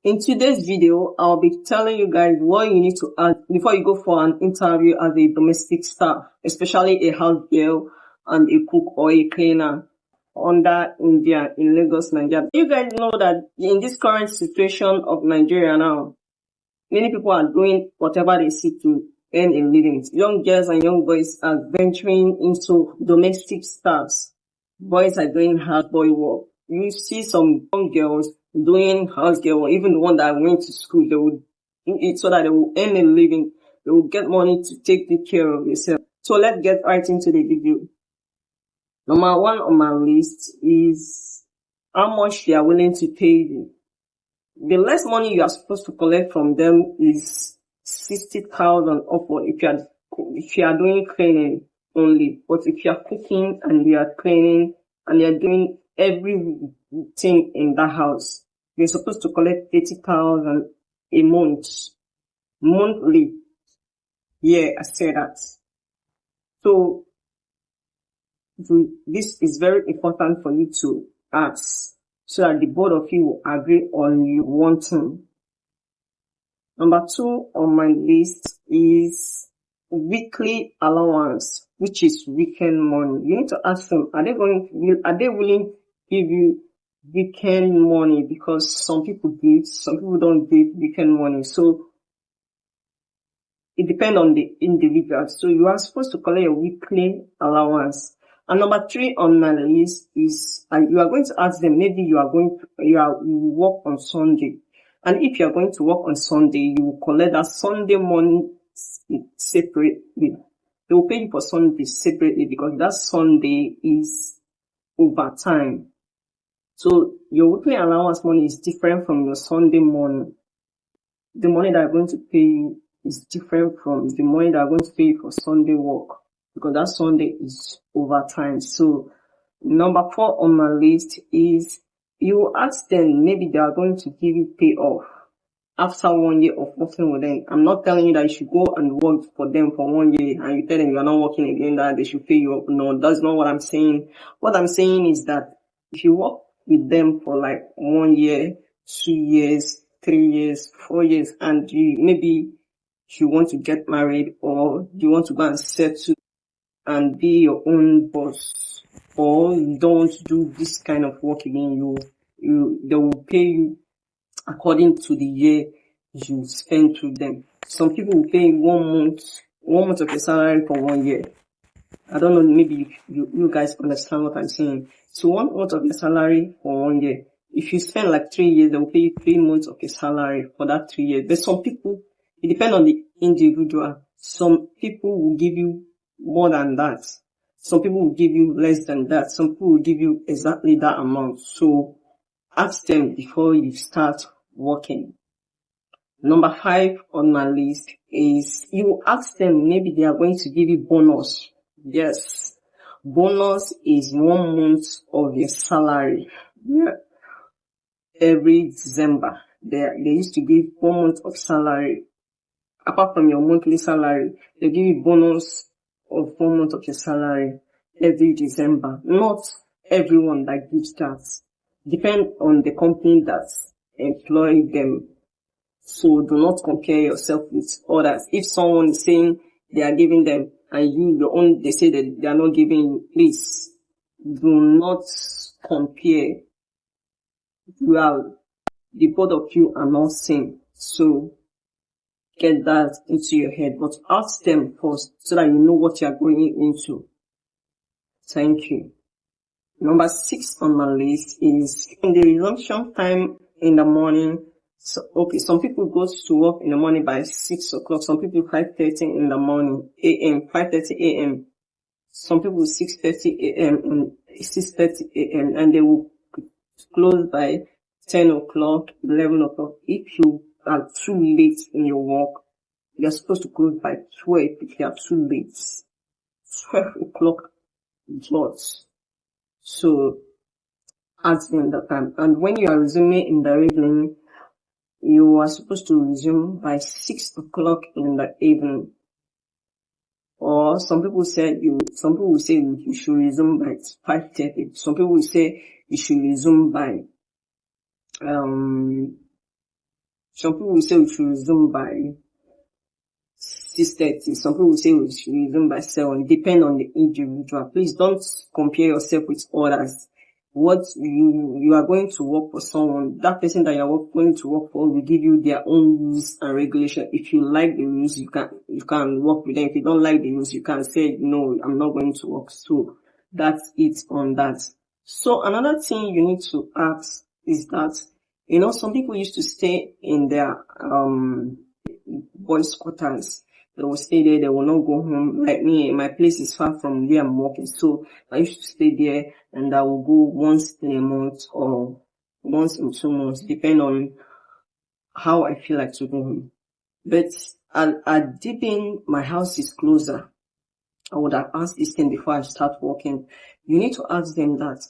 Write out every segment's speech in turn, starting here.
In today's video, I'll be telling you guys what you need to add before you go for an interview as a domestic staff, especially a house girl and a cook or a cleaner under India in Lagos, Nigeria. You guys know that in this current situation of Nigeria now, many people are doing whatever they see to earn a living. Young girls and young boys are venturing into domestic staffs. Boys are doing houseboy work. You see some young girls doing house girl work, even the one that went to school, they would do it so that they will earn a living. They will get money to take good care of themselves. So let's get right into the video. Number one on my list is how much they are willing to pay you. The less money you are supposed to collect from them is 60,000 upward if you are doing cleaning only. But if you are cooking and you are cleaning and you are doing everything in the house, you're supposed to collect 30,000 a month. Monthly. Yeah, I say that. So this is very important for you to ask, so that the both of you will agree on you wanting. Number two on my list is weekly allowance, which is weekend money. You need to ask them, are they willing to give you weekend money? Because some people give, some people don't give weekend money. So it depends on the individual. So you are supposed to collect a weekly allowance. And number three on my list is you are going to ask them, maybe you work on Sunday. And if you are going to work on Sunday, you will collect that Sunday money separately. They will pay you for Sunday separately because that Sunday is overtime. So your weekly allowance money is different from your Sunday money. The money that are going to pay you is different from the money that are going to pay you for Sunday work, because that Sunday is overtime. So number four on my list is you ask them, maybe they are going to give you payoff after 1 year of working with them. I'm not telling you that you should go and work for them for 1 year and you tell them you are not working again, that they should pay you up. No, that's not what I'm saying. What I'm saying is that if you work with them for like 1 year, 2 years, 3 years, 4 years, and maybe you want to get married or you want to go and settle and be your own boss, or you don't want to do this kind of work again, they will pay you according to the year you spend with them. Some people will pay you 1 month of your salary for 1 year. I don't know, maybe you guys understand what I'm saying. So 1 month of your salary for 1 year. If you spend like 3 years, they will pay you 3 months of your salary for that 3 years. But some people, it depends on the individual. Some people will give you more than that. Some people will give you less than that. Some people will give you exactly that amount. So ask them before you start working. Number five on my list is you ask them, maybe they are going to give you bonus. Yes. Bonus is 1 month of your salary. Yeah. Every December, they used to give 1 month of salary. Apart from your monthly salary, they give you bonus of 1 month of your salary every December. Not everyone that gives that. Depend on the company that employ them. So do not compare yourself with others. If someone is saying they are giving them and they say that they are not giving you, please do not compare. The both of you are not same. So get that into your head, but ask them first so that you know what you are going into. Thank you. Number 6 on my list is in the resumption time in the morning. So, okay, some people go to work in the morning by 6 o'clock. Some people 5:30 in the morning, a.m., 5:30 a.m. Some people 6:30 a.m. and 6:30 a.m. and they will close by 10 o'clock, 11 o'clock. If you are too late in your work, you're supposed to close by 12 if you are too late. 12 o'clock plus. So ask them that time. And when you are resuming in the evening, you are supposed to resume by 6 o'clock in the evening. Or some people will say you should resume by 5:30. Some people will say you should resume by Some people will say we should resume by 6:30. Some people will say we should resume by 7. Depend on the individual. Please don't compare yourself with others. What you are going to work for someone, that person that you are going to work for will give you their own rules and regulation. If you like the rules, you can work with them. If you don't like the rules, you can say, no, I'm not going to work. So that's it on that. So another thing you need to ask is that, some people used to stay in their boys' quarters. They will stay there, they will not go home. Like me, my place is far from where I'm working, so I used to stay there, and I will go once in a month or once in 2 months, depending on how I feel like to go home. But at deep in, my house is closer. I would have asked this thing before I start working. You need to ask them that,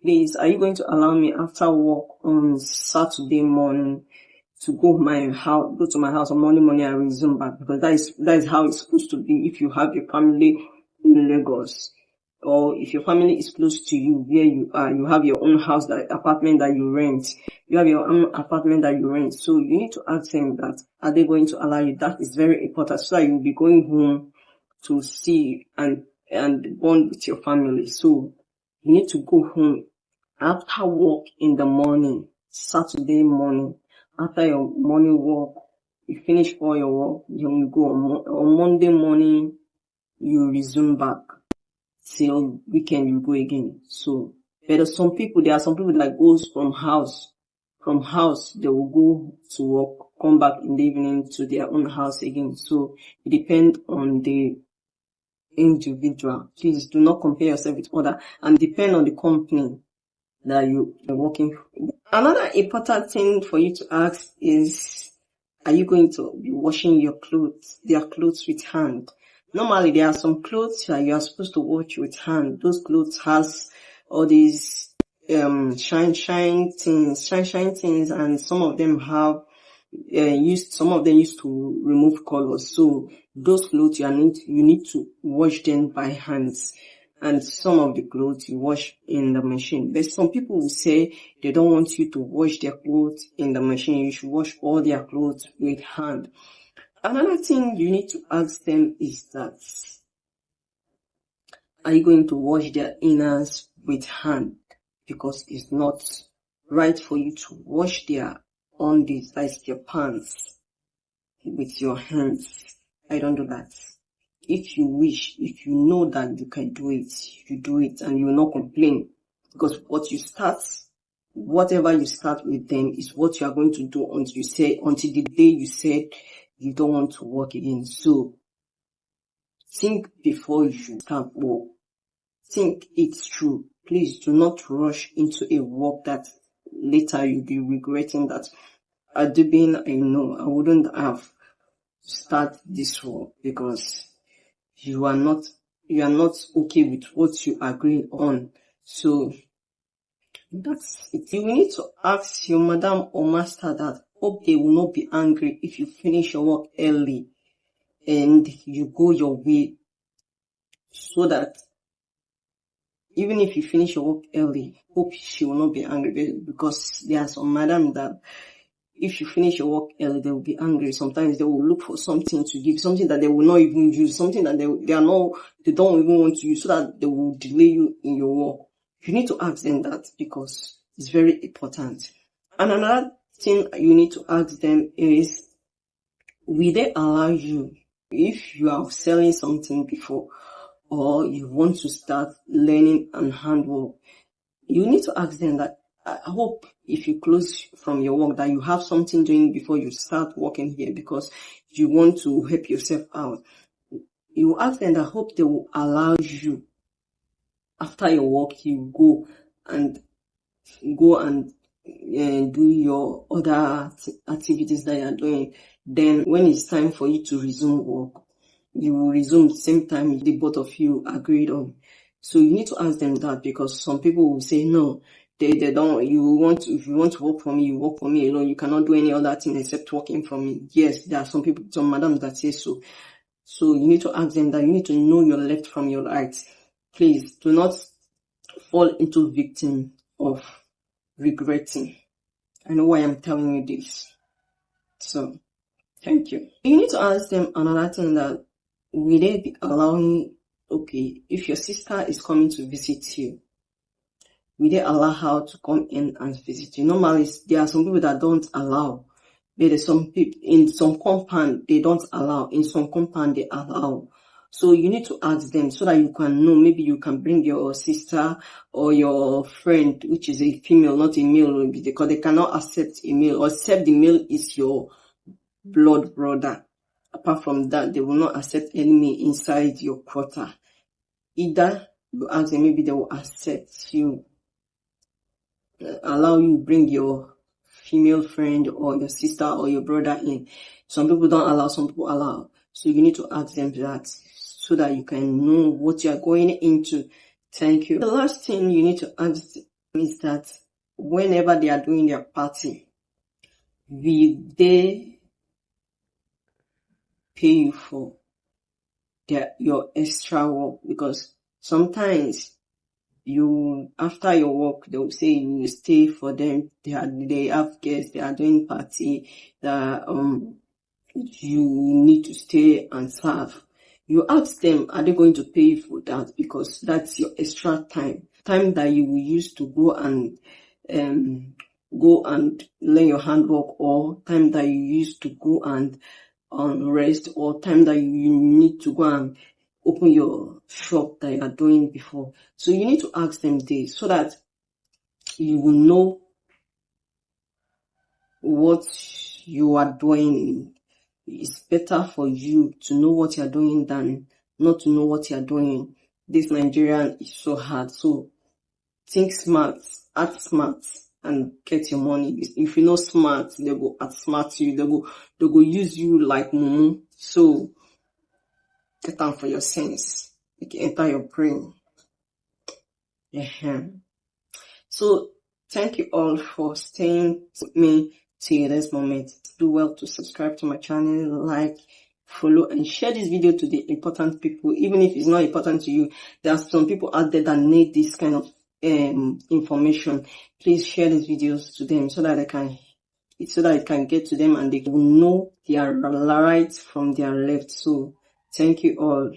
please, are you going to allow me after work on Saturday morning to go to my house on Monday morning and resume back? Because that is how it's supposed to be if you have your family in Lagos, or if your family is close to you where you are, you have your own house, that apartment that you rent. You have your own apartment that you rent. So you need to ask them that, are they going to allow you? That is very important, so that you'll be going home to see and bond with your family. So you need to go home after work in the morning, Saturday morning. After your morning work, you finish all your work, then you go on Monday morning, you resume back. Till weekend you go again. So there are some people that goes from house, they will go to work, come back in the evening to their own house again. So it depends on the individual. Please do not compare yourself with others, and depend on the company that you are working for. Another important thing for you to ask is, are you going to be washing their clothes with hand? Normally, there are some clothes that you are supposed to wash with hand. Those clothes has all these shine things, and some of them have some of them used to remove colors. So those clothes you need to wash them by hands. And some of the clothes you wash in the machine. But some people will say they don't want you to wash their clothes in the machine. You should wash all their clothes with hand. Another thing you need to ask them is that, are you going to wash their inners with hand? Because it's not right for you to wash their undies, that's their pants, with your hands. I don't do that. If you wish, if you know that you can do it, you do it, and you will not complain. Because whatever you start with them is what you are going to do until the day you said you don't want to work again. So think before you start work. Think it through. Please do not rush into a work that later you'll be regretting that. I know I wouldn't have started this work because you are not okay with what you agree on. So that's it. You need to ask your madam or master that. Hope they will not be angry if you finish your work early and you go your way, so that even if you finish your work early, hope she will not be angry, because there are some madam that if you finish your work early, they will be angry. Sometimes they will look for something to give, something that they will not even use, something that they don't even want to use, so that they will delay you in your work. You need to ask them that, because it's very important. And another thing you need to ask them is, will they allow you, if you are selling something before, or you want to start learning and handwork, you need to ask them that, I hope if you close from your work that you have something doing before you start working here, because you want to help yourself out. You ask them that, hope they will allow you, after your work, you go and do your other activities that you are doing. Then when it's time for you to resume work, you will resume the same time the both of you agreed on. So you need to ask them that, because some people will say no, they don't. If you want to work for me, you work for me alone. You cannot do any other thing except working for me. Yes, there are some madams that say so. So you need to ask them that. You need to know your left from your right. Please do not fall into victim of regretting. I know why I'm telling you this. So, thank you. You need to ask them another thing, that will they be allowing, okay, if your sister is coming to visit you, will they allow her to come in and visit you? Normally, there are some people that don't allow. There are some people in some compound they don't allow. In some compound they allow. So you need to ask them so that you can know. Maybe you can bring your sister or your friend, which is a female, not a male, because they cannot accept a male, or except the male is your blood brother. Apart from that, they will not accept any male inside your quarter. Either you ask them, maybe they will accept you, allow you bring your female friend or your sister or your brother in. Some people don't allow, some people allow. So you need to ask them that so that you can know what you are going into. Thank you. The last thing you need to ask them is that whenever they are doing their party, will they pay you for your extra work? Because sometimes you, after your work, they'll say you will stay for them. They have guests, they are doing party, that you need to stay and serve. You ask them, are they going to pay you for that? Because that's your extra time that you will use to go and learn your handwork, or time that you use to go and rest, or time that you need to go and open your shop that you are doing before. So you need to ask them this so that you will know what you are doing. It's better for you to know what you are doing than not to know what you are doing. This Nigerian is so hard. So think smart, act smart, and get your money. If you're not smart, they go outsmart you. They go use you like mumu. So get down for your sense. It can enter your brain. So thank you all for staying with me till this moment. Do well to subscribe to my channel, like, follow, and share this video to the important people. Even if it's not important to you, there are some people out there that need this kind of information. Please share these videos to them so that it can get to them and they will know their right from their left. So thank you all.